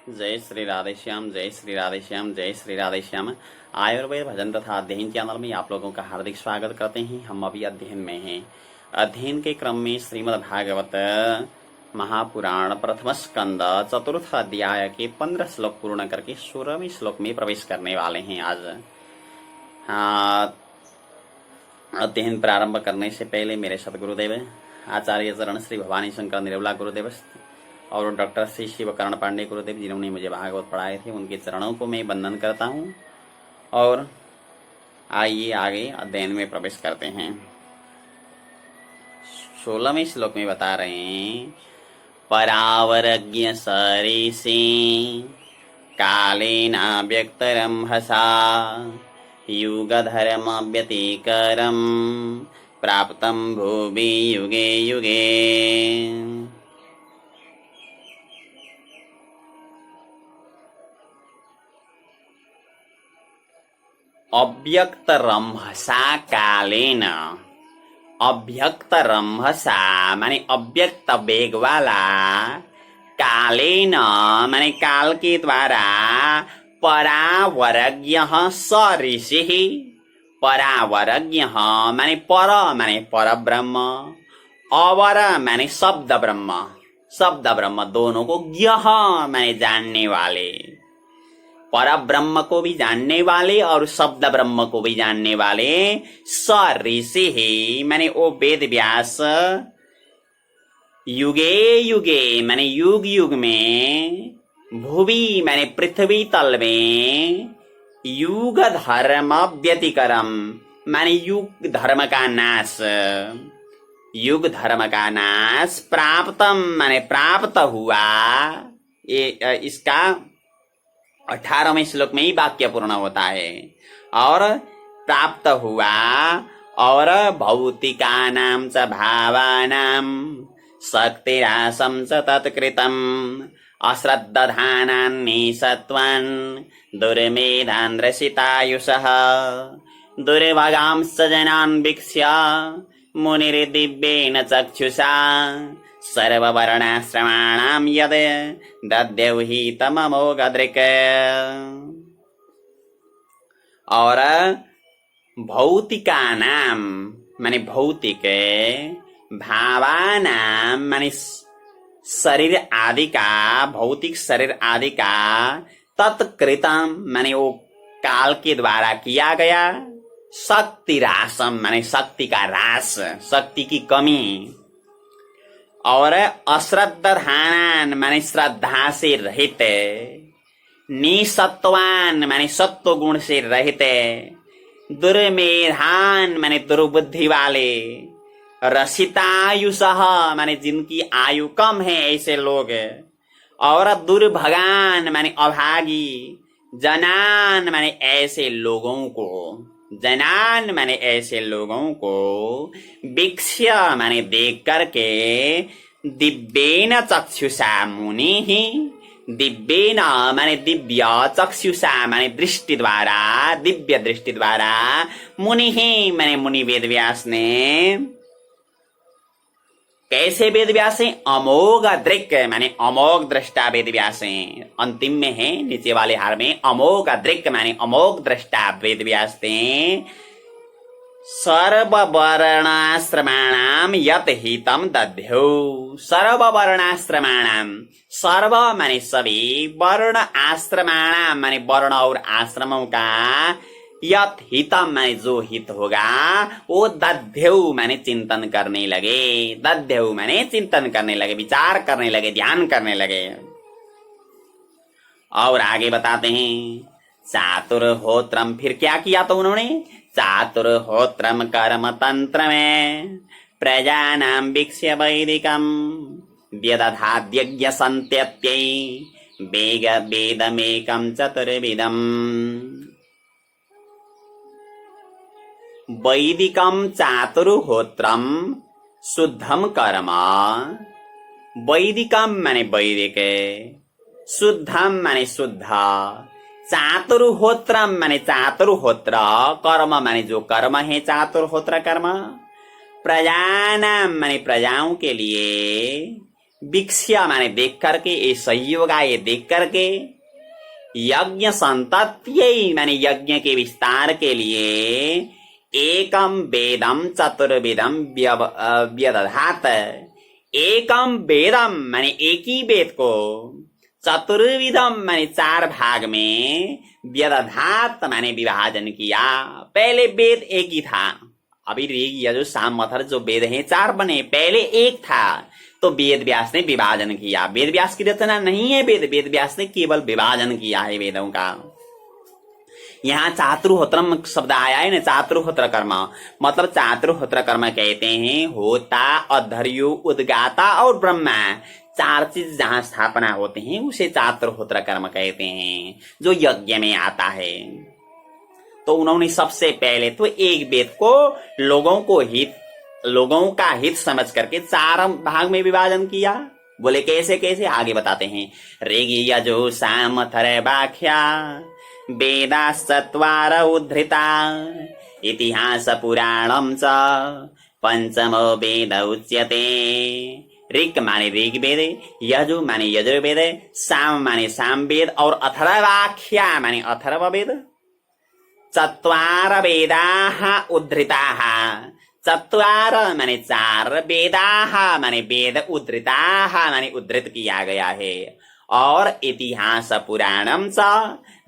जय श्री राधे श्याम, जय श्री राधे श्याम, जय श्री राधे श्याम। आयुर्वेद भजन तथा अध्ययन चैनल में आप लोगों का हार्दिक स्वागत करते हैं। हम अभी अध्ययन में हैं। अध्ययन के क्रम में श्रीमद् भागवत महापुराण प्रथम स्कंद चतुर्थ अध्याय के 15 श्लोक पूर्ण करके 16वें श्लोक में प्रवेश करने वाले हैं आज। अध्ययन प्रारंभ करने से पहले मेरे सदगुरुदेव आचार्य चरण श्री भवानी शंकर निर्मला गुरुदेव और डॉक्टर श्री शिवकरण पांडे गुरुदेव जिन्होंने मुझे भागवत पढ़ाए थे, उनके चरणों को मैं वंदन करता हूँ। और आइए आगे अध्ययन में प्रवेश करते हैं। 16वें श्लोक में बता रहे हैं, परावरज्ञ सरिषि कालेन व्यक्तरंहसा युगधर्म व्यतिकरम प्राप्तम भुवि युगे युगे। अव्यक्त रंहसा कालेन, अव्यक्त रंहसा माने अव्यक्त वेग वाला, कालेन माने काल के द्वारा, परावरज्ञ सऋषि, परावरज्ञ माने पर ब्रह्म, अवर माने शब्द ब्रह्म, शब्द ब्रह्म दोनों को ज्ञ माने जानने वाले, पर ब्रह्म को भी जानने वाले और शब्द ब्रह्म को भी जानने वाले, सऋषि माने ओ वेद व्यास, युगे युगे माने युग युग में, भुवि माने पृथ्वी तल में, युग धर्म व्यतिकरम माने युग धर्म का नाश, युग धर्म का नाश, प्राप्तम माने प्राप्त हुआ। ये इसका 18वें श्लोक में ही वाक्य पूर्ण होता है। और प्राप्त हुआ, और भौतिकानां च भावानां शक्तिरासं च तत्कृतम् अश्रद्धधानान्नि सत्त्वान् दुर्मेधान् रसितायुषः दुर्भगांश्च जनान् वीक्ष्य मुनिर्दिव्येन चक्षुषा सर्ववर्णाश्रमाणां यद् दद्यौ हि तममोघदृक्। और भौतिकानां माने भौतिक, भावानां माने शरीर आदि का, भौतिक शरीर आदि का, तत्कृतम माने वो काल के द्वारा किया गया, शक्ति रासम माने शक्ति का रास, शक्ति की कमी, और अश्रद्धानान माने श्रद्धा से रहित, निसत्वान माने सत्व गुण से रहित, दुर्मेधान माने दुर्बुद्धि वाले, रसितायुषः माने जिनकी आयु कम है ऐसे लोग, और दुर्भगान माने अभागी, जनान माने ऐसे लोगों को, जनान माने ऐसे लोगों को, वीक्ष्य माने देख करके, दिव्येन चक्षुषा मुनि ही, दिव्येन माने दिव्य, चक्षुषा माने दृष्टि द्वारा, दिव्य दृष्टि द्वारा, मुनि ही माने मुनि वेद व्यास ने, कैसे वेद व्यास हैं? अमोघ दृक् माने अमोघ दृष्टा वेद व्यास हैं। अंतिम में है नीचे वाले हार में, अमोघ दृक् माने अमोघ दृष्टा वेद व्यास थे। सर्ववर्णाश्रमाणां यत् हितं दद्यौ, सर्ववर्णाश्रमाणां, सर्व माने सभी, वर्ण आश्रमाणां माने वर्ण और आश्रमों का, यत् हितम माने जो हित होगा, वो दध्यौ माने चिंतन करने लगे, दध्यौ माने चिंतन करने लगे, विचार करने लगे, ध्यान करने लगे। और आगे बताते हैं, चातुर्होत्रम, फिर क्या किया तो उन्होंने, चातुर्होत्रम कर्म तंत्र में प्रजानां वीक्ष्य वैदिकम व्यदधाद्यज्ञ संत्यत्यै वेग वेदमेकं चतुर्विधम्। वैदिकम चातुर्होत्रम शुद्धम कर्म, वैदिकम माने वैदिक, शुद्धम माने शुद्ध, चातुर्होत्रम माने चातुर्होत्र, कर्म माने जो कर्म है चातुर्होत्र कर्म, प्रजानाम माने प्रजाओं के लिए, वीक्ष्य माने देख करके, ये संयोग ये देख करके, यज्ञ संतत्यै माने यज्ञ के विस्तार के लिए, एकम वेदम चतुर्वेदम व्यदधात, एकम वेदम माने एक ही वेद को, चतुर्विधम माने 4 भाग में, व्यदधात माने विभाजन किया। पहले वेद एक ही था, अभी ऋग यजुर साम अथर्व जो वेद हैं 4 बने, पहले एक था, तो वेद व्यास ने विभाजन किया। वेद व्यास की रचना नहीं है वेद व्यास ने केवल विभाजन किया है वेदों का। यहाँ चातुर्होत्रम शब्द आया है ना, चातुर्होत्र कर्म, मतलब चातुर्होत्र कर्म कहते हैं होता, अधर्यु, उद्गाता और ब्रह्मा, 4 चीज जहाँ स्थापना होते हैं उसे चातुर्होत्र कर्म कहते हैं, जो यज्ञ में आता है। तो उन्होंने सबसे पहले तो एक वेद को लोगों का हित समझ करके 4 भाग में विभाजन किया। बोले कैसे कैसे, आगे बताते हैं। ऋग यजु साम अथर्वाख्या वेदा चत्वार उद्धृता, इतिहास पुराणम च पंचमो वेद उच्यते। ऋग माने ऋग्वेद, यजु माने यजुर्वेद, साम माने सामवेद और अथर्वाख्या माने अथर्ववेद। चत्वार वेदाः उद्धृताः, चत्वार माने 4, वेदाः माने वेद, उद्धृताः माने उद्धृत किया गया है। और इतिहास पुराणम च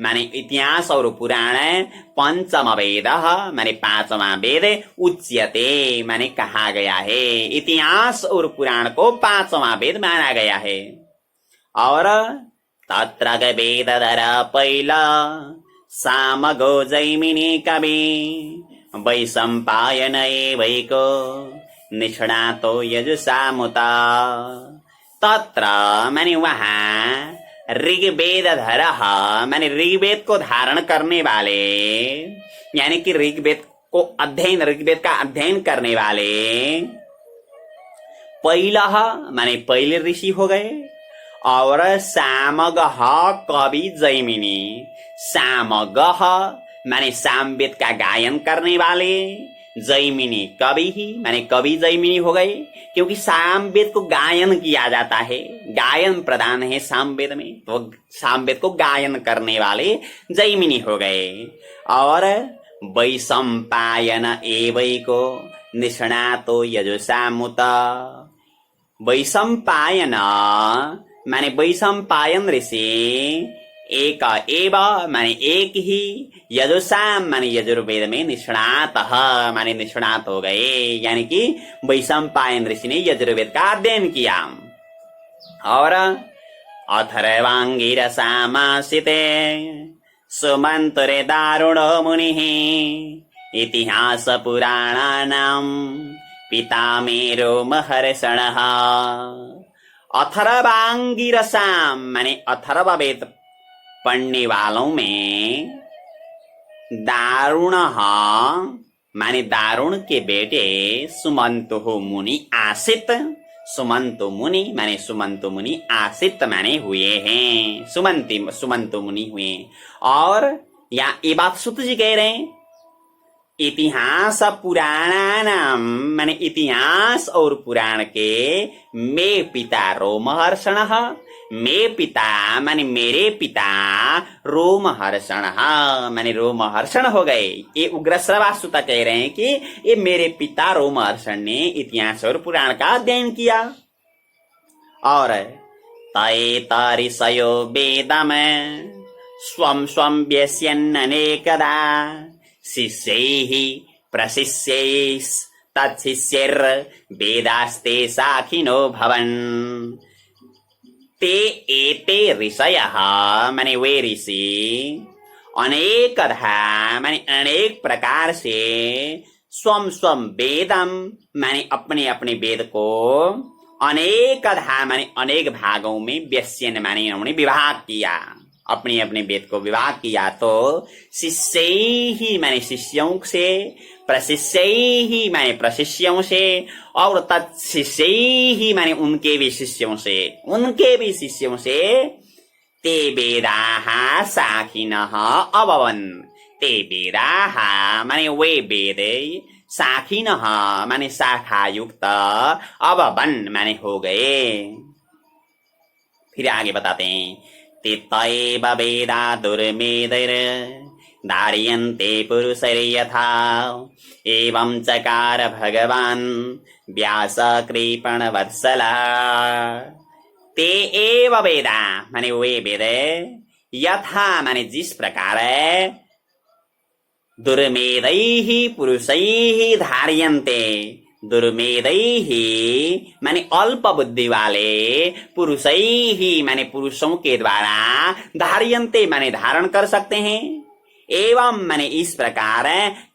माने इतिहास और पुराण, पंचम वेद माने 5वां वेद, उच्यते माने कहा गया है। इतिहास और पुराण को 5वां वेद माना गया है। और तत्र वेदधर पैला सामगो जैमिनी कवि, वैशंपायन एवैको निष्णातो यजुषामुता। तत्र माने वहां, ऋग्वेदधर माने ऋग्वेद को धारण करने वाले, यानी कि ऋग्वेद का अध्ययन करने वाले, पहिला माने पहले ऋषि हो गए। और सामगः कवि जैमिनी, सामगः माने सामवेद का गायन करने वाले, जैमिनी कवि ही माने कवि जैमिनी हो गए, क्योंकि सामवेद को गायन किया जाता है, गायन प्रधान है सामवेद में, तो सामवेद को गायन करने वाले जैमिनी हो गए। और वैशंपायन एवैको निष्णातो यजुषामुत, वैशंपायन माने वैशंपायन ऋषि, एक एव माने एक ही, यजुषाम माने यजुर्वेद में निष्णात माने निष्णात हो गए, यानी कि वैशंपायन ऋषि ने यजुर्वेद का अध्ययन किया। और अथर्वांगिरसामासिते सुमंतरे दारुणो मुनिः, इतिहास पुराणानां पितामेरो महर्षणः। अथर्वांगिरसाम माने अथर्ववेद पढ़ने वालों में, दारुण माने दारुण के बेटे सुमंतु मुनि आसित, सुमंतु मुनि माने सुमंतु मुनि, आसित माने हुए हैं, सुमंतु मुनि हुए। और या ये बात सूत जी कह रहे हैं, इतिहास पुराणानाम माने इतिहास और पुराण के, मे पिता रोमहर्षणः, मे पिता माने मेरे पिता, रोमहर्षण माने रोमहर्षण हो गए। ये उग्रश्रवा सुता कह रहे हैं कि ये मेरे पिता रोमहर्षण ने इतिहास और पुराण का अध्ययन किया। और तये तऋषयो वेदम स्वं स्वं व्यस्यन्नेकदा, शिष्यैः प्रशिष्यैस्तच्छिष्यैर्वेदास्ते साखिनो भवन्। ते एते ऋषयः माने वे ऋषि, अनेकधा माने अनेक प्रकार से, स्वं स्वं वेदम माने अपने अपने वेद को, अनेकधा माने अनेक भागों में, व्यस्यन माने उन्होंने विभाग किया, अपने अपने वेद को विभाग किया। तो शिष्यैः माने शिष्यों से, प्रशिष्यैः माने प्रशिष्यों से, और तत्शिष्यैः माने उनके भी शिष्यों से, ते वेदाः साखिनः अभवन्। ते वेदाः माने वे वेद, साखिनः माने शाखायुक्त, अभवन् माने हो गए। फिर आगे बताते हैं, तितैव वेदा दुर्मेदैर धार्यन्ते पुरुषैर्यथा एवं चकार भगवान व्यास कृपण वत्सला। ते एव वेदा माने वे वेद, यथा माने जिस प्रकार दुर्मेदैः पुरुषैः धार्यन्ते, दुर्मेदैः माने अल्प बुद्धि वाले, पुरुषैः माने पुरुषों के द्वारा, धार्यन्ते माने धारण कर सकते हैं, एवं माने इस प्रकार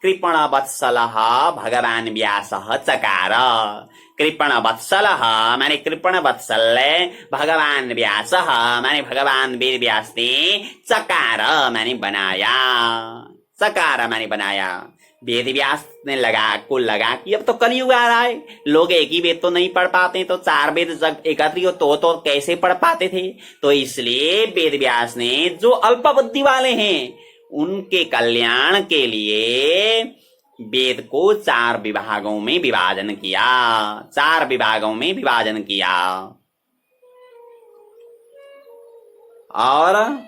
कृपण वत्सलः भगवान व्यासः चकार। कृपण वत्सलः माने कृपण वत्सल भगवान व्यासः माने भगवान वेद व्यास ने चकार माने बनाया, चकार माने बनाया। वेद व्यास ने लगा कि अब तो कलयुग आ रहा है, लोग एक ही वेद तो नहीं पढ़ पाते, तो 4 वेद जब एकत्रित हो तो कैसे पढ़ पाते थे। तो इसलिए वेद व्यास ने जो अल्प बुद्धि वाले हैं उनके कल्याण के लिए वेद को 4 विभागों में विभाजन किया, 4 विभागों में विभाजन किया। और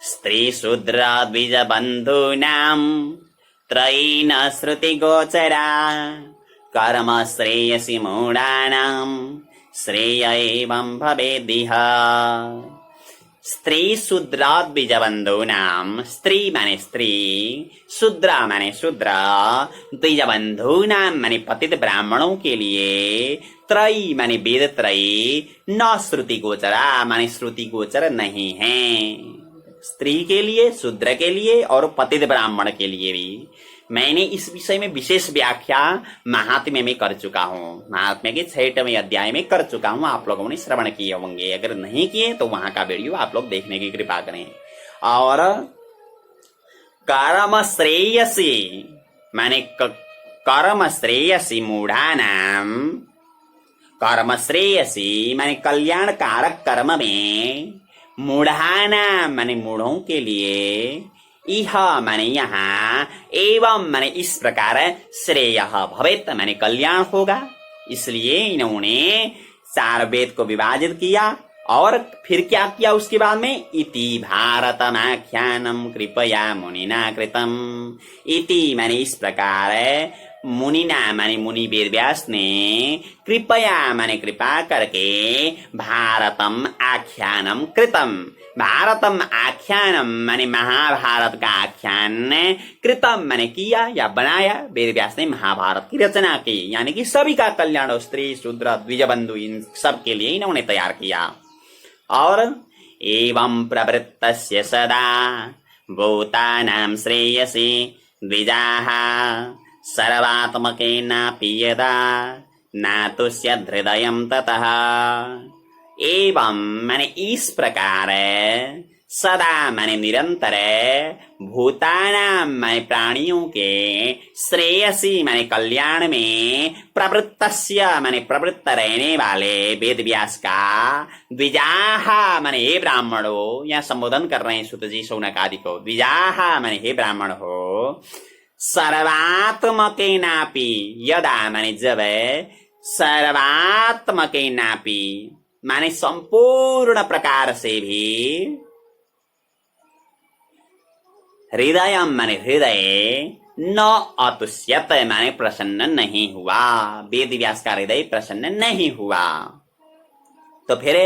स्त्री शूद्र द्विज बंधूनां त्रयीन श्रुति गोचरा कर्म श्रेयसी मूढ़ानां श्रेय एवं भवेदिह। स्त्री शूद्र द्विज बंधूनां, स्त्री माने स्त्री, शूद्र माने शूद्र, द्विज बंधूनां माने पतित ब्राह्मणों के लिए, त्रयी माने वेद त्रयी, न श्रुति गोचरा माने श्रुति गोचर नहीं है। स्त्री के लिए, शूद्र के लिए और पतित ब्राह्मण के लिए भी मैंने इस विषय में विशेष व्याख्या महात्म्य में कर चुका हूँ, महात्म्य के 6वें अध्याय में कर चुका हूँ। आप लोगों ने श्रवण किए होंगे, अगर नहीं किए तो वहां का वीडियो आप लोग देखने की कृपा करें। और कर्म श्रेयसी माने कर्म श्रेयसी मूढ़ानाम, कर्म श्रेयसी माने कल्याण कारक कर्म में, मूढ़ानाम माने मूढ़ों के लिए, इह माने यहाँ, एवं माने इस प्रकार, श्रेय भवेत माने कल्याण होगा। इसलिए इन्होंने 4 वेद को विभाजित किया। और फिर क्या किया उसके बाद में, इति भारतमाख्यानम कृपया मुनिना कृतम। इति माने इस प्रकार, मुनिना माने मुनि वेद व्यास ने, कृपया माने कृपा करके, भारतम आख्यानम कृतम, भारतम आख्यानम माने महाभारत का आख्यान, कृतम माने किया या बनाया, वेद व्यास ने महाभारत की रचना की, यानी कि सभी का कल्याण, स्त्री शूद्र द्विज बंधु इन सब के लिए इन्होंने तैयार किया। और एवं प्रवृत्तस्य सदा भूतानां श्रेयसी द्विजाः सर्वात्मकेनापि यदा नातुष्यद् हृदयं ततः। एवं माने इस प्रकार, सदा माने निरंतर, भूतानां माने प्राणियों के, श्रेयसी माने कल्याण में, प्रवृत्तस्य माने प्रवृत्त रहने वाले वेद व्यास का, द्विजाः माने हे ब्राह्मणों, यहाँ संबोधन कर रहे हैं सुत जी शौनक आदि को, द्विजाः माने हे ब्राह्मण हो, सर्वात्मकेनापि यदा माने जब, सर्वात्मकेनापि माने संपूर्ण प्रकार से भी, हृदय माने हृदय, न अतुष्यत माने प्रसन्न नहीं हुआ, वेद व्यास का हृदय प्रसन्न नहीं हुआ। तो फिर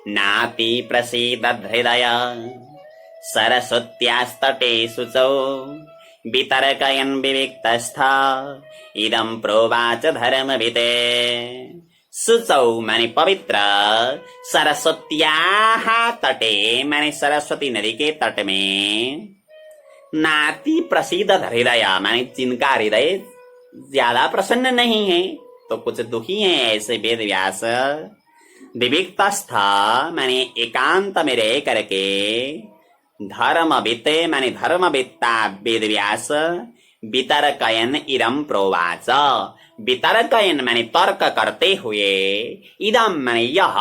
नाति प्रसीदद् हृदय सरस्वत्यास्तटे शुचौ वितर्कयन् विविक्तस्थ इदं प्रोवाच धर्मविते। शुचौ माने पवित्र, सरस्वत्याः तटे माने सरस्वती नदी के तट में, नाति प्रसीद हृदय माने जिनका हृदय ज्यादा प्रसन्न नहीं है, तो कुछ दुखी हैं ऐसे वेद व्यास, विविक्तस्थ माने एकांत में रह करके, धर्मविते माने धर्मवेत्ता वेद व्यास, वितर्कयन् इदं प्रोवाच, वितर्कयन् माने तर्क करते हुए, इदं माने यह,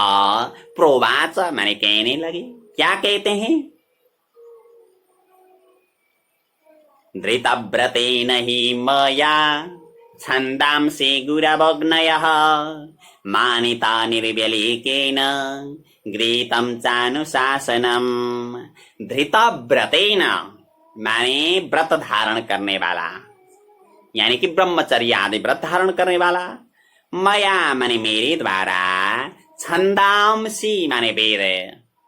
प्रोवाच माने कहने लगे। क्या कहते हैं, धृतव्रतेन हि मया छन्दांसि गुरवग्नयः मानिता निर्व्यलीकेन गृहीतं चानुशासनम। धृतव्रतेन माने व्रत धारण करने वाला, यानी कि ब्रह्मचर्य आदि व्रत धारण करने वाला। मया माने मेरे द्वारा, छंदांसी माने वेद,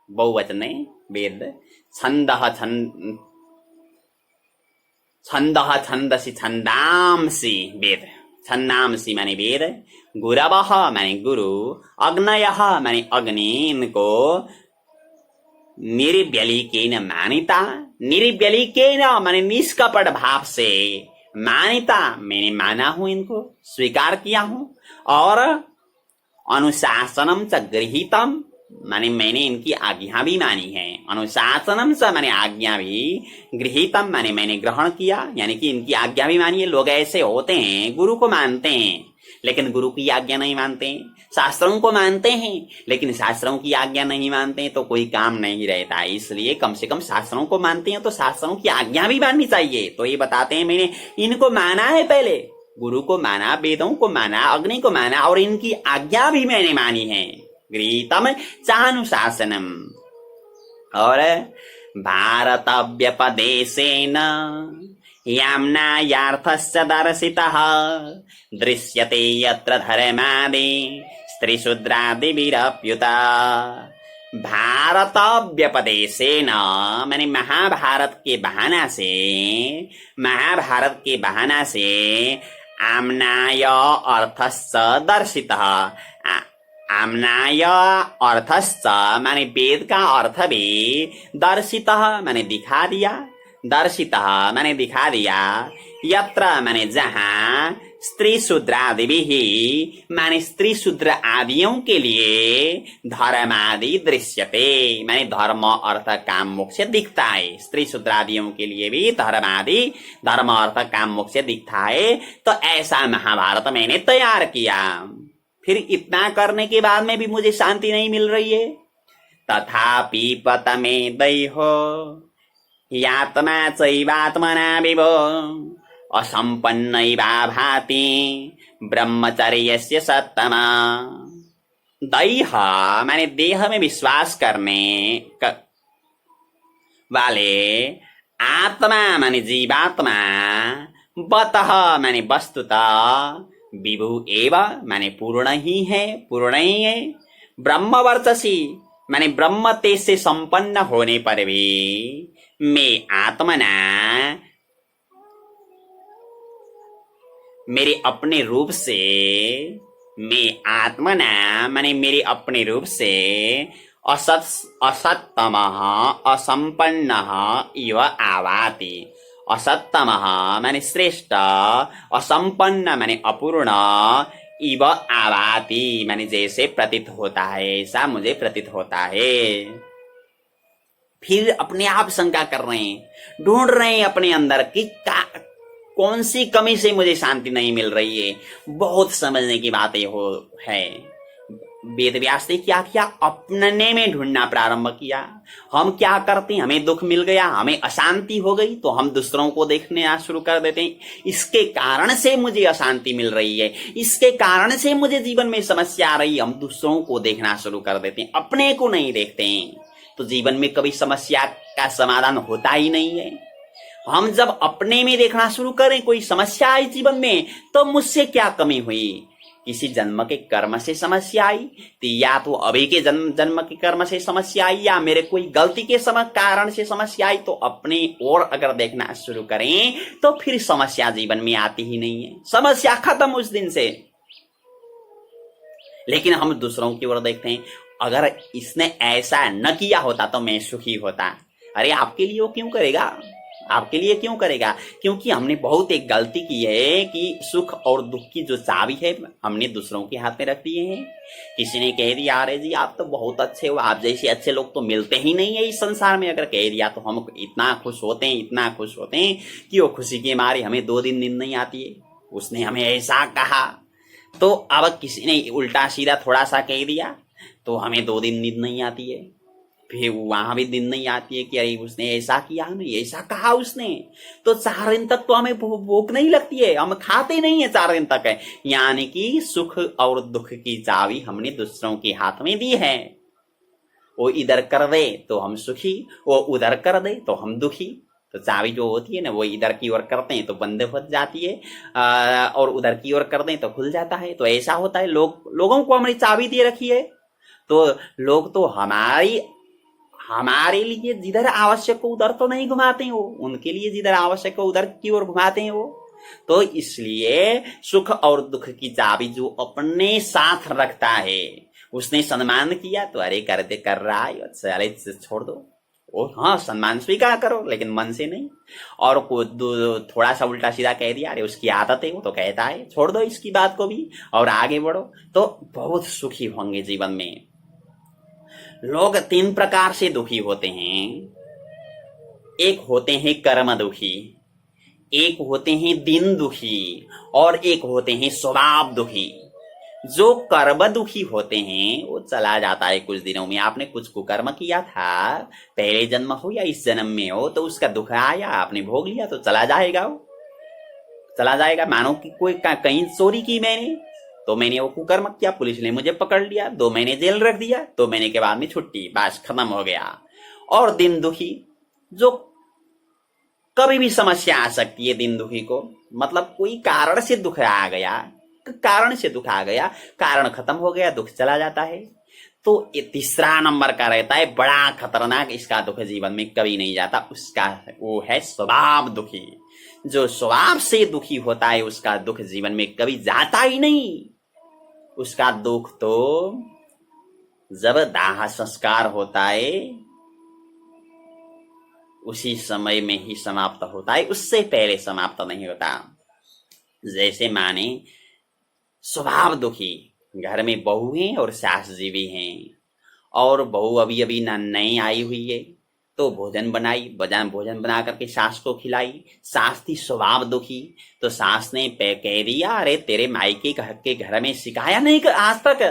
बहुवचन है वेद, छंदः छंदसि छंदांसी वेद, छंदांसी माने वेद, गुरवः माने गुरु, अग्नयः माने अग्नि, इनको निर्व्यलीकेन मानिता, निर्व्यलीकेन माने निष्कपट भाव से, मानिता मैंने माना हूं, इनको स्वीकार किया हूं, और अनुशासनम च गृहीतम माने मैंने इनकी आज्ञा भी मानी है। अनुशासनम च माने आज्ञा भी, गृहीतम माने मैंने ग्रहण किया, यानी कि इनकी आज्ञा भी मानी है। लोग ऐसे होते हैं गुरु को मानते हैं लेकिन गुरु की आज्ञा नहीं मानते हैं, शास्त्रों को मानते हैं लेकिन शास्त्रों की आज्ञा नहीं मानते हैं, तो कोई काम नहीं रहता। इसलिए कम से कम शास्त्रों को मानते हैं तो शास्त्रों की आज्ञा भी माननी चाहिए। तो ये बताते हैं मैंने इनको माना है, पहले गुरु को माना, वेदों को माना, अग्नि को माना, और इनकी आज्ञा भी मैंने मानी है। गृहीतम चानुशासनम। और भारतव्यपदेशेन याम्नायार्थस्य दर्शितः दृश्यते यत्र धर्मादि स्त्रीशूद्रादिभिरप्युता। भारतव्यपदेशेन माने महाभारत के बहाना से, महाभारत के बहाना से, आम्नाय अर्थश्च दर्शितः, आम्नाय अर्थश्च माने वेद का अर्थ भी, दर्शितः माने दिखा दिया, दर्शितः माने दिखा दिया, यत्र माने जहां, स्त्री शूद्रादिभिः माने स्त्री शूद्र आदियों के लिए, धर्मादि दृश्यते माने धर्म अर्थ काम मोक्ष दिखता है। स्त्री शूद्र आदियों के लिए भी धर्मादि, धर्म अर्थ काम मोक्ष दिखता है। तो ऐसा महाभारत मैंने तैयार किया। फिर इतना करने के बाद में भी मुझे शांति नहीं मिल रही है। तथापि पतमे दैहो यात्मा चैवात्मना विभो असंपन्नैवा भाति ब्रह्मचर्यस्य सत्तमा। दैह माने देह में विश्वास करने वाले, आत्मा माने जीवात्मा, बतः माने वस्तुतः, विभु एव माने पूर्ण ही है, पूर्ण ही है, ब्रह्मवर्चसी माने ब्रह्म तेज से संपन्न होने पर भी, मैं आत्मना मेरे अपने रूप से, मैं आत्मना माने मेरे अपने रूप से, असत्तमः असंपन्नः इव आवाति। असत्तमः माने श्रेष्ठ, असंपन्न माने अपूर्ण, इव आवाति माने जैसे प्रतीत होता है, ऐसा मुझे प्रतीत होता है। फिर अपने आप शंका कर रहे हैं, ढूंढ रहे हैं अपने अंदर कि कौन सी कमी से मुझे शांति नहीं मिल रही है। बहुत समझने की बातें है। वेद व्यास ने क्या किया, अपने में ढूंढना प्रारंभ किया। हम क्या करते हैं, हमें दुख मिल गया, हमें अशांति हो गई, तो हम दूसरों को देखने शुरू कर देते हैं। इसके कारण से मुझे अशांति मिल रही है, इसके कारण से मुझे जीवन में समस्या आ रही है, हम दूसरों को देखना शुरू कर देते हैं, अपने को नहीं देखते हैं। तो जीवन में कभी समस्या का समाधान होता ही नहीं है। हम जब अपने में देखना शुरू करें, कोई समस्या आई जीवन में, तो मुझसे क्या कमी हुई, किसी जन्म के कर्म से समस्या आई, तो या तो अभी के जन्म के कर्म से समस्या आई, या मेरे कोई गलती के कारण से समस्या आई। तो अपने और अगर देखना शुरू करें तो फिर समस्या जीवन में आती ही नहीं है, समस्या खत्म उस दिन से। लेकिन हम दूसरों की ओर देखते हैं, अगर इसने ऐसा न किया होता तो मैं सुखी होता। अरे आपके लिए वो क्यों करेगा, आपके लिए क्यों करेगा? क्योंकि हमने बहुत एक गलती की है कि सुख और दुख की जो चाबी है हमने दूसरों के हाथ में रख दिए हैं। किसी ने कह दिया, अरे जी आप तो बहुत अच्छे हो, आप जैसे अच्छे लोग तो मिलते ही नहीं है इस संसार में। अगर कह दिया तो हम इतना खुश होते हैं, इतना खुश होते हैं कि वो खुशी के मारे हमें 2 दिन नींद नहीं आती है। उसने हमें ऐसा कहा, तो अब किसी ने उल्टा सीधा थोड़ा सा कह दिया तो हमें 2 दिन नींद नहीं आती है। फिर वहां भी दिन नहीं आती है कि अरे उसने ऐसा किया, नहीं ऐसा कहा उसने, तो 4 दिन तक तो हमें भूख नहीं लगती है, हम खाते नहीं है 4 दिन तक है। यानी कि सुख और दुख की चाबी हमने दूसरों के हाथ में दी है। वो इधर कर दे तो हम सुखी, वो उधर कर दे तो हम दुखी। तो चाबी जो होती है ना, वो इधर की ओर करते हैं तो बंद हो जाती है, और उधर की ओर कर दें तो खुल जाता है। तो ऐसा होता है, लोगों को हमने चाबी दे रखी है, तो लोग तो हमारे लिए जिधर आवश्यक हो उधर तो नहीं घुमाते हैं, वो उनके लिए जिधर आवश्यक हो उधर की ओर घुमाते हैं वो। तो इसलिए सुख और दुख की चाबी जो अपने साथ रखता है, उसने सम्मान किया तो अरे कर रहा है, अच्छा अरे छोड़ दो, ओ हाँ सम्मान स्वीकार करो लेकिन मन से नहीं। और को थोड़ा सा उल्टा सीधा कह दिया, अरे उसकी आदत है वो तो कहता है, छोड़ दो इसकी बात को भी और आगे बढ़ो, तो बहुत सुखी होंगे जीवन में। लोग 3 प्रकार से दुखी होते हैं। एक होते हैं कर्म दुखी, एक होते हैं दिन दुखी, और एक होते हैं स्वभाव दुखी। जो कर्म दुखी होते हैं वो चला जाता है कुछ दिनों में। आपने कुछ कुकर्म किया था, पहले जन्म हो या इस जन्म में हो, तो उसका दुख आया, आपने भोग लिया तो चला जाएगा, वो चला जाएगा। मानो कि कोई कहीं चोरी की मैंने, तो मैंने वो कुकर्म किया, पुलिस ने मुझे पकड़ लिया, 2 महीने जेल रख दिया, 2 महीने के बाद में छुट्टी, बस खत्म हो गया। और दिन दुखी, जो कभी भी समस्या आ सकती है दिन दुखी को, मतलब कोई कारण से दुख आ गया, कारण खत्म हो गया, दुख चला जाता है। तो ये तीसरा नंबर का रहता है, बड़ा खतरनाक, इसका दुख जीवन में कभी नहीं जाता, उसका वो है स्वभाव दुखी। जो स्वभाव से दुखी होता है उसका दुख जीवन में कभी जाता ही नहीं। उसका दुख तो जब दाह संस्कार होता है उसी समय में ही समाप्त होता है, उससे पहले समाप्त नहीं होता। जैसे माने स्वभाव दुखी, घर में बहू हैं और सास जी भी हैं, और बहू अभी अभी नई आई हुई है, तो भोजन भोजन बना करके सास को खिलाई। सास थी स्वभाव दुखी, तो सास ने कह दिया, अरे तेरे मायके के घर में सिखाया नहीं आज तक,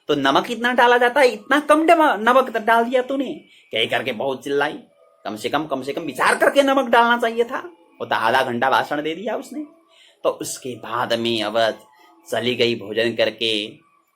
तो नमक इतना डाला जाता है, इतना कम नमक डाल दिया तूने, कह करके बहुत चिल्लाई। कम से कम विचार करके नमक डालना चाहिए था। वो तो आधा घंटा भाषण दे दिया उसने। तो उसके बाद में अब चली गई भोजन करके,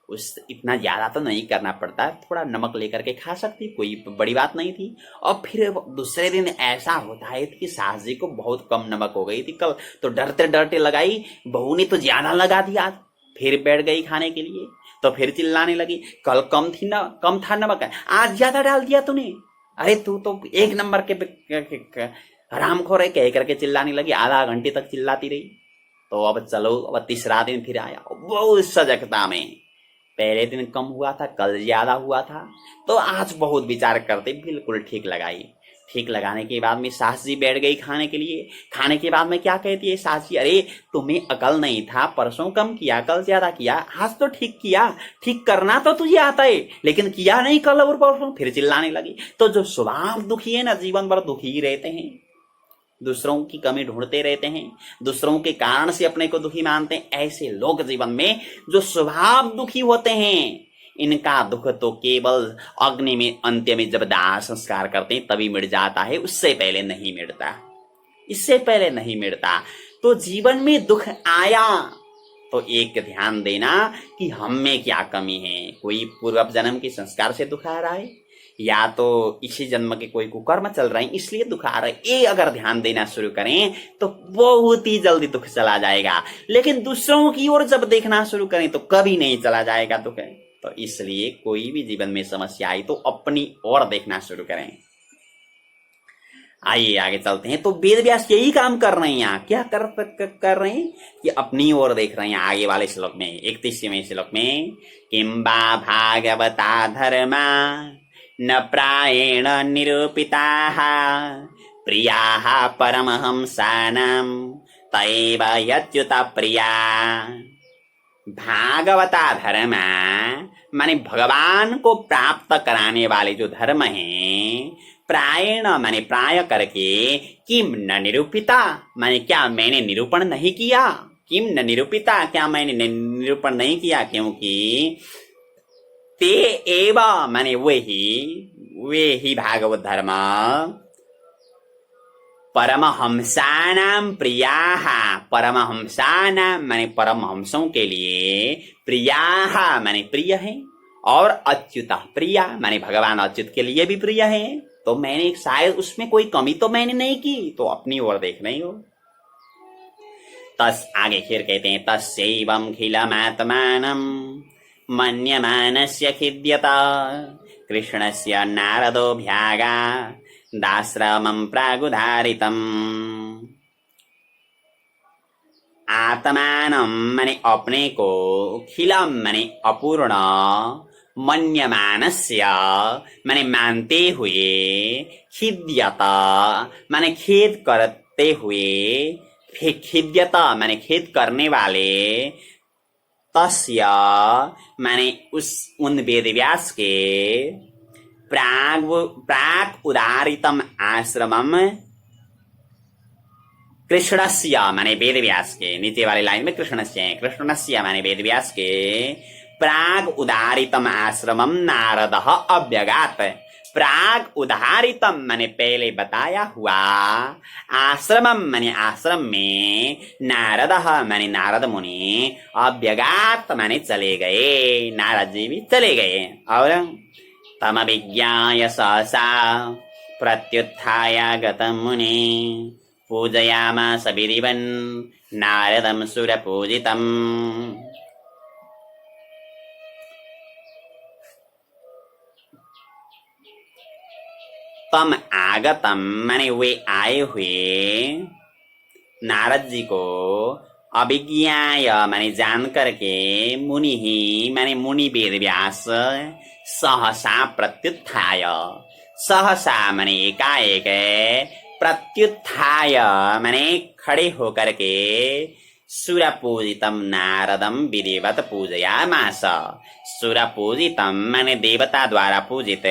उस इतना ज्यादा तो नहीं करना पड़ता, थोड़ा नमक लेकर के खा सकती, कोई बड़ी बात नहीं थी। और फिर दूसरे दिन ऐसा होता है कि सास जी को बहुत कम नमक हो गई थी कल, तो डरते डरते लगाई, बहू ने तो ज्यादा लगा दिया। फिर बैठ गई खाने के लिए, तो फिर चिल्लाने लगी, कल कम था नमक, आज ज्यादा डाल दिया तूने, अरे तू तो 1 नंबर के हरामखोर है, कह करके चिल्लाने लगी। आधा घंटे तक चिल्लाती रही। तो अब चलो, अब तीसरा दिन फिर आया, बहुत सजगता में, पहले दिन कम हुआ था, कल ज्यादा हुआ था, तो आज बहुत विचार करते बिल्कुल ठीक लगाई। ठीक लगाने के बाद में सास जी बैठ गई खाने के लिए। खाने के बाद में क्या कहती है सास जी, अरे तुम्हें अकल नहीं था, परसों कम किया, कल ज्यादा किया, आज तो ठीक किया, ठीक करना तो तुझे आता है लेकिन किया नहीं कल और परसों। फिर चिल्लाने लगी। तो जो स्वभाव दुखी है ना, जीवन भर दुखी ही रहते हैं, दूसरों की कमी ढूंढते रहते हैं, दूसरों के कारण से अपने को दुखी मानते हैं। ऐसे लोग जीवन में जो स्वभाव दुखी होते हैं, इनका दुख तो केवल अग्नि में अंत्य में जब दाह संस्कार करते हैं तभी मिट जाता है, उससे पहले नहीं मिटता, इससे पहले नहीं मिटता। तो जीवन में दुख आया तो एक ध्यान देना कि हम में क्या कमी है। कोई पूर्व जन्म के संस्कार से दुख आ रहा है, या तो इसी जन्म के कोई कुकर्म चल रहे हैं इसलिए दुख आ रहा है, ये अगर ध्यान देना शुरू करें तो बहुत ही जल्दी दुख चला जाएगा। लेकिन दूसरों की ओर जब देखना शुरू करें तो कभी नहीं चला जाएगा दुख। तो इसलिए कोई भी जीवन में समस्या आई तो अपनी ओर देखना शुरू करें। आइए आगे चलते हैं। तो वेद व्यास यही काम कर रहे हैं यहाँ। क्या कर रहे हैं कि अपनी ओर देख रहे हैं। आगे वाले श्लोक में 31वें श्लोक में, किंबा भागवता धर्मा न प्रायेण निरूपिताः प्रियाः परमहंसानां तैव यच्युत प्रिया। भागवता धर्म माने भगवान को प्राप्त कराने वाले जो धर्म हैं, प्रायण माने प्राय करके, किम न निरूपिता माने क्या मैंने निरूपण नहीं किया, किम न निरूपिता क्या मैंने निरूपण नहीं किया, क्योंकि ते एवा माने वही वे ही भागवत धर्म परमहंसानां प्रियाः, परमहंसानां माने परमहंसों के लिए, प्रियाः माने प्रिय है, और अच्युत प्रिया माने भगवान अच्युत के लिए भी प्रिय है। तो मैंने शायद उसमें कोई कमी तो मैंने नहीं की, तो अपनी ओर देख नहीं हो। तस आगे फिर कहते हैं तस्यैवं खिलमात्मानं मन्यमानस्य खिद्यता कृष्णस्य नारदोऽभ्यागा दाश्रमं प्रागुधारितम्। आत्मानं माने अपने को, खिलम माने अपूर्ण, मन्यमानस्य माने मानते हुए, खिद्यता माने खेद करते हुए, खिद्यता माने खेद करने वाले, तस्य माने उन वेदव्यास के, प्राग उदारितम आश्रमम, कृष्णस्य माने वेदव्यास के, नीचे वाली लाइन में कृष्णस्य है, कृष्णस्य माने वेदव्यास के, प्राग उदारितम आश्रमम नारदः अव्यगात, प्राग उदारितम माने पहले बताया हुआ, आश्रमम माने आश्रम में, नारदः माने नारद मुनि, अव्यगात माने चले गए, नारद जी भी चले गए। और तमभिज्ञाय सहसा प्रत्युत्थाय गतं मुनि पूजयामास विधिवन् नारदं सुरपूजितम्। तम आगतम माने वे आए हुए, नारद जी को, अभिज्ञाय माने जान करके, मुनि ही माने मुनि वेदव्यास, सहसा प्रत्युत्थाय, सहसा माने एकाएक, प्रत्युत्थाय माने खड़े होकर के, सुरपूजितम नारदम विधिवत पूजयामास, सुरपूजितम माने देवता द्वारा पूजित,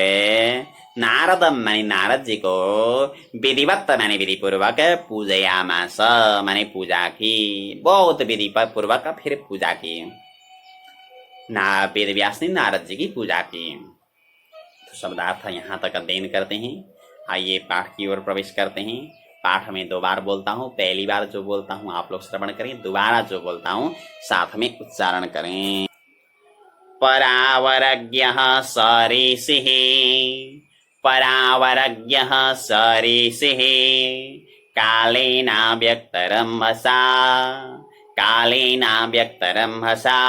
नारदम माने नारद जी को, विधिवत माने विधि पूर्वक, पूजयामास माने पूजा की, बहुत विधि पूर्वक फिर पूजा की, वेदव्यास ने नारद जी की पूजा की। तो शब्दार्थ यहाँ तक अध्ययन करते हैं। आइए पाठ की ओर प्रवेश करते हैं। पाठ में 2 बार बोलता हूँ, पहली बार जो बोलता हूँ आप लोग श्रवण करें, दोबारा जो बोलता हूँ साथ में उच्चारण करें। परावरज्ञः सरीसिः, परावरज्ञः सरीसिः, कालेनाव्यक्तरंभसा, कालेनाव्यक्तरंभसा,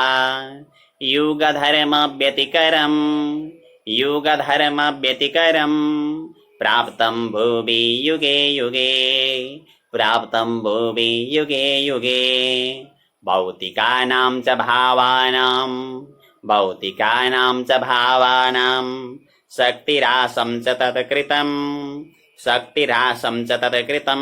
युगधर्मव्यतिकरं, युगधर्मव्यतिकरं, प्राप्तं भुवि युगे युगे, प्राप्तं भुवि युगे युगे, भौतिकानां च भावानां, भौतिकानां च भावानां, शक्तिरासं च तत्कृतं, शक्तिरासं च तत्कृतं,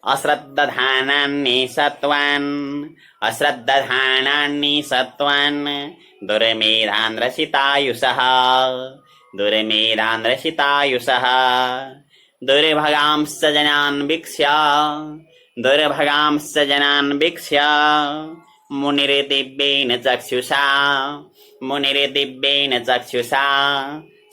अश्रद्धधानान्नि सत्त्वान्, अश्रद्धधानान्नि सत्त्वान्, दुर्मेधान्रसितायुषः, दुर्मेधान्रसितायुषः, दुर्भगांश्च जनान् वीक्ष्य, दुर्भगांश्च जनान् वीक्ष्य, मुनिर्दिव्येन चक्षुषा, मुनिर्दिव्येन चक्षुषा,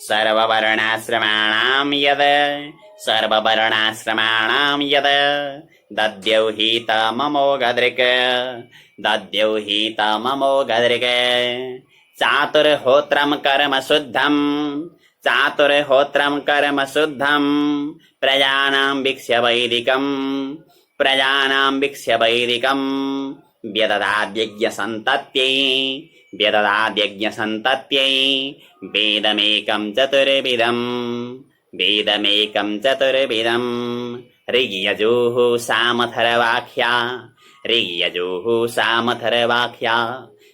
सर्ववर्णाश्रमाणां यद्, सर्ववर्णाश्रमाणां यद्, दद्यौ हि तममोघदृक्, दद्यौ हि तममोघदृक्, चातुर्होत्रं कर्म शुद्धं, चातुर्होत्रं कर्म शुद्धं, प्रजानां वीक्ष्य वैदिकं, प्रजानां वीक्ष्य वैदिकं, व्यदधाद्यज्ञसन्तत्यै, व्यदधाद्यज्ञसन्तत्यै, वेदमेकं चतुर्विधं, वेदमेकं चतुर्विधं, ऋग्यजुः सामथर्वाख्या, ऋग्यजुः सामथर्वाख्या,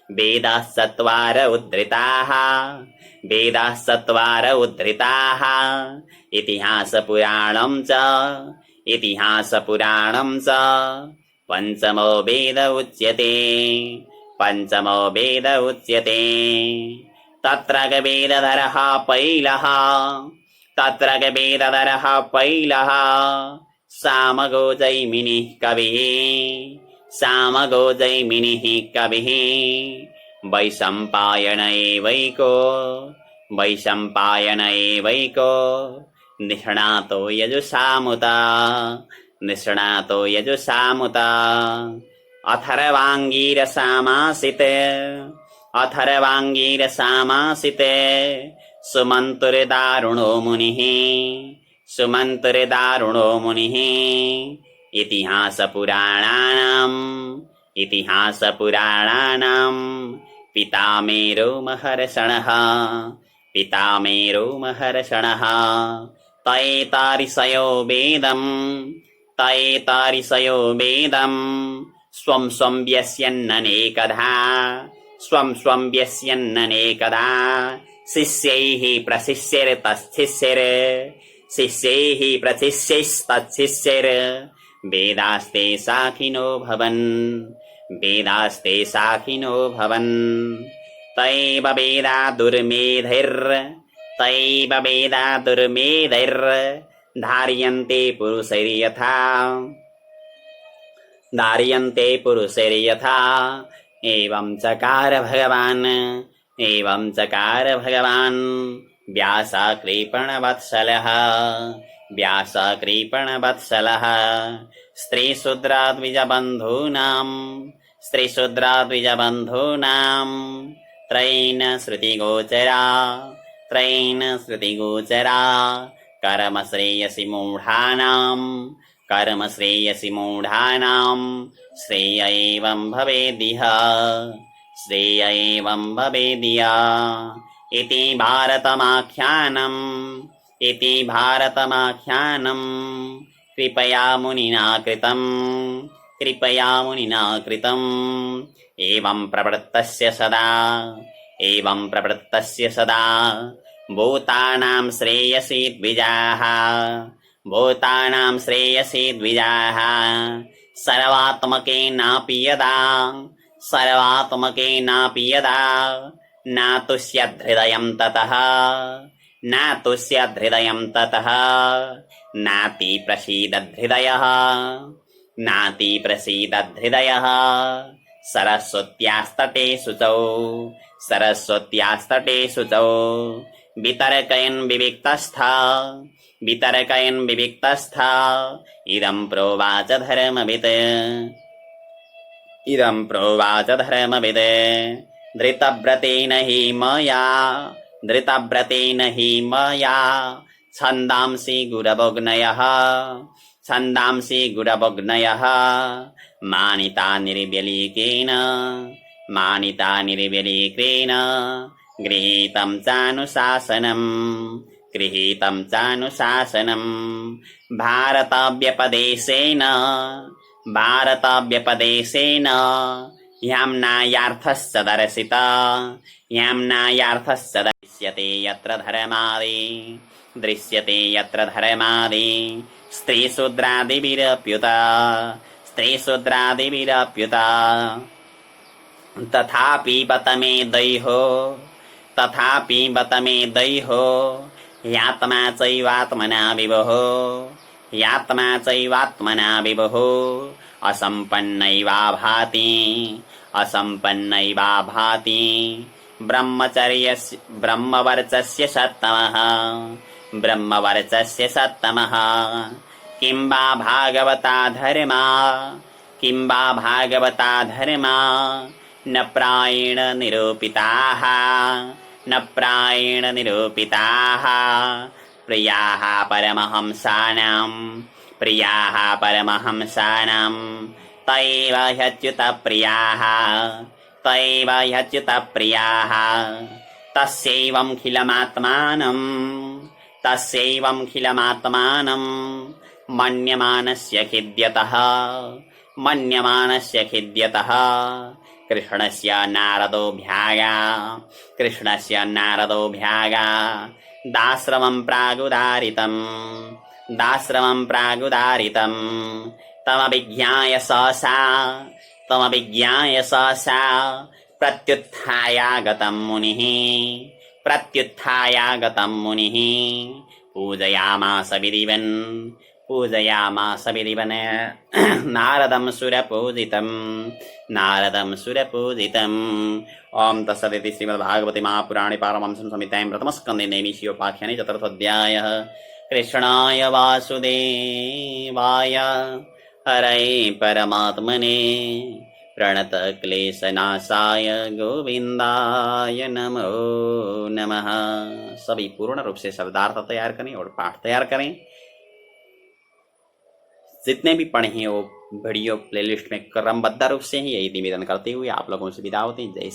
वेदाः चत्वार उद्धृताः, वेदाः चत्वार उद्धृताः, इतिहासपुराणं च, इतिहासपुराणं च, पंचमो वेद उच्यते, पंचमो वेद उच्यते, तत्र वेदधरः पैलः, तत्र वेदधरः पैलः, सामगो जैमिनिः कविः, सामगो जैमिनिः कविः, वैशम्पायन एवैको, वैशम्पायन एवैको निष्णातो यजुषामुता निष्णातो यजुषामुता अथर्वाङ्गीरसामासिते सुमन्तुर्दारुणो मुनिः सुमन्तुर्दारुणो मुनिः इतिहासपुराणानां पितामेरो महर्षणः तयेतारिषयो वेदं स्वं स्वं व्यस्यन्ननेकधा शिष्यैः प्रशिष्यैस्तच्छिष्यैर् वेदास्ते साखिनो भवन् तैव वेदा दुर्मेधैर् धार्यन्ते पुरुषैर्यथा एवं चकार भगवान् व्यासकृपणवत्सलः स्त्रीशूद्राद्विजबन्धूनां त्रैन श्रुतिगोचरा कर्मश्रेयसि मूढानां श्रेय एवं भवेदिह इति भारतमाख्यानं कृपया मुनिना कृतम् एवं प्रवृत्तस्य सदा भूतानां श्रेयसि द्विजाः सर्वात्मकेनापि यदा नातुष्यद्धृदयं ततः नाति प्रसीदद्धृदयः सरस्वत्यास्तटे शुचौ वितर्कयन् विविक्तस्था इदं प्रोवाच धर्मवित् धृतव्रतेन हि मया छन्दांसि गुरवग्नयः मानिता निर्व्यलीकेन गृहीतं चानुशासनम् भारताव्यपदेशेन याम्नायार्थश्च दर्शिष्यते यत्र धर्मादि स्त्रीशूद्रादिभिरप्युता तथापि बत मे दैहो यात्मा चैवात्मना विभो असम्पन्नैवा भाति ब्रह्मवर्चस्य सत्तमः किं वा भागवता धर्मा न प्रायेण निरूपिताः प्रियाः परमहंसानां तैव ह्यच्युतप्रियाः तस्यैवमखिलमात्मानं मन्यमानस्य खिद्यतः कृष्णस्य नारदोऽभ्यागा दाश्रमं प्रागुदारितं तमभिज्ञाय सहसा प्रत्युत्थायागतं मुनिः पूजयामास पूजयामास विधिवन् नारदं सुरपूजितं नारदं सुरपूजितम् ओम तत्सदिति श्रीमद्भागवते महापुराणे पारमहंस्यां संहितायां प्रथमस्कन्धे नैमिषीयोपाख्याने चतुर्थोऽध्यायः कृष्णाय वासुदेवाय हरये परमात्मने प्रणतक्लेशनाशाय गोविंदाय नमो नमः। सभी पूर्ण रूप से शब्दार्थ तैयार करें और पाठ तैयार करें। जितने भी पढ़े हैं वो वीडियो प्लेलिस्ट में क्रमबद्ध रूप से ही यही निवेदन करते हुए आप लोगों से विदा होते हैं। जय